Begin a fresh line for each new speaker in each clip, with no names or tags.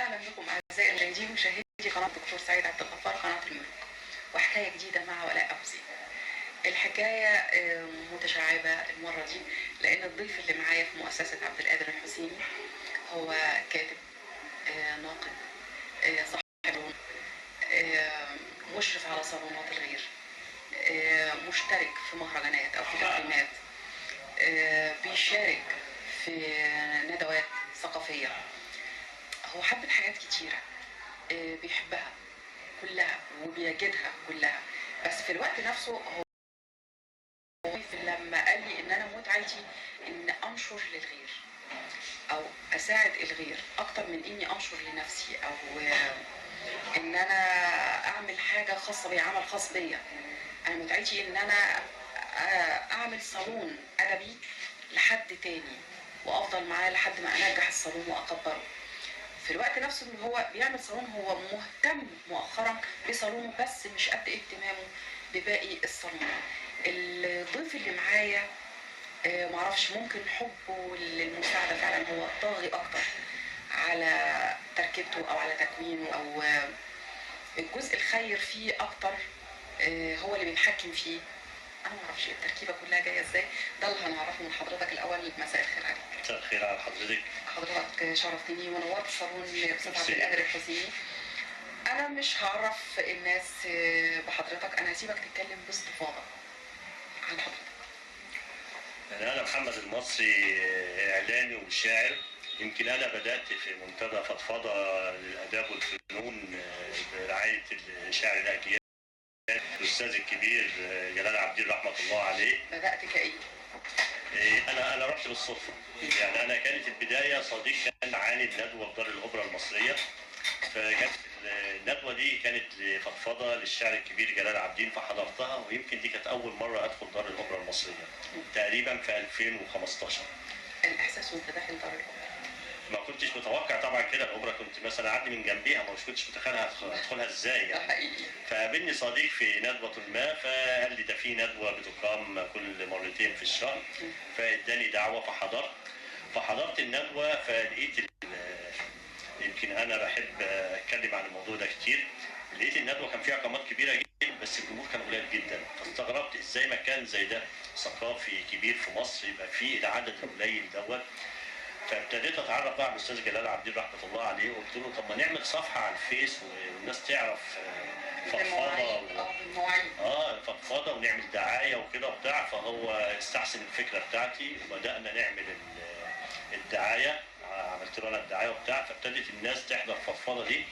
اهلا بكم اعزائي المشاهدين ومشاهدي قناه الدكتور سعيد عبد الغفار قناه الملوك، وحكايه جديده مع ولاء ابو زيد. الحكايه متشعبه المره دي لان الضيف اللي معايا في مؤسسه عبد القادر الحسيني هو كاتب، ناقد، صاحب، مشرف على صالونات الغير، مشترك في مهرجانات او في تكريمات، بيشارك في ندوات ثقافيه. هو حب حاجات كتيره، بيحبها كلها وبيجدها كلها، بس في الوقت نفسه هو لما قال لي ان انا متعتي ان انشر للغير او اساعد الغير اكتر من اني انشر لنفسي او ان انا اعمل حاجه خاصه بي، عمل خاص بيا. انا متعتي ان انا اعمل صالون ادبي لحد تاني وافضل معاه لحد ما انجح الصالون واكبره. في الوقت نفسه ان هو بيعمل صالون، هو مهتم مؤخرا بصالونه بس مش قد اهتمامه بباقي الصالون. الضيف اللي معايا معرفش، ممكن حبه للمساعدة فعلا هو طاغي اكتر على تركيبته او على تكوينه او الجزء الخير فيه اكتر، هو اللي بيتحكم فيه. انا معرفش التركيبة كلها جاية ازاي، ده اللي هنعرفه من حضرتك الاول. مساء الخير عليك.
مساء الخير على حضرتك.
حضرتك شرفتني ونورت صالون استاذ عبد القادر الحسيني. انا مش هعرف الناس بحضرتك، انا هسيبك تتكلم باستفاضه عن حضرتك.
انا محمد المصري، اعلامي وشاعر. يمكن انا بدات في منتدى فضفضه للاداب والفنون برعايه الشاعر الاجيال الاستاذ الكبير جلال عبدين رحمه الله عليه.
بدات كايه؟
انا رحت بالصدفه، يعني انا كانت البدايه صديق كان عاني ندوه بدار الاوبرا المصريه، فكانت الندوه دي كانت لفضفضه للشاعر الكبير جلال عبدين، فحضرتها، ويمكن دي كانت اول مره ادخل دار الاوبرا المصريه تقريبا في 2015.
الاحساس وانت داخل دار الاوبرا؟
ما كنتش متوقع طبعا كده، الاوبرا كنت مثلا اعدي من جنبيها، ما كنتش متخيلها هدخلها ازاي يعني. فقابلني صديق في ندوه ما، فقال لي ده في ندوه بتقام كل مرتين في الشهر، فاداني دعوه فحضرت الندوه، فلقيت يمكن انا بحب اتكلم عن الموضوع ده كتير. لقيت الندوه كان فيها قامات كبيره جدا بس الجمهور كان قليل جدا، فاستغربت ازاي مكان زي ده ثقافي كبير في مصر يبقى فيه العدد القليل دوت. فابتديت اتعرف بقى على الاستاذ جلال عبدين رحمه الله عليه، وقلت له طب ما نعمل صفحه على الفيس والناس تعرف فضفاضه فضفاضه ونعمل دعايه وكده وبتاع. فهو استحسن الفكره بتاعتي وبدانا نعمل الدعايه، عملت له انا الدعايه وبتاع، فابتدت الناس تحضر فضفاضه دي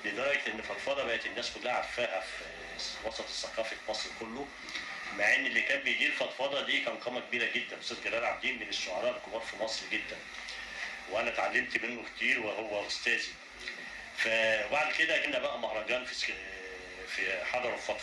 لدرجه ان فضفاضه بقت الناس كلها عارفاها في الوسط الثقافي في مصر كله. مع ان اللي كان بيدير فضفاضه دي كان قامه كبيره جدا، استاذ جلال عبدين من الشعراء الكبار في مصر جدا، وانا اتعلمت منه كتير وهو استاذي. فبعد كده جينا بقى مهرجان في حضروا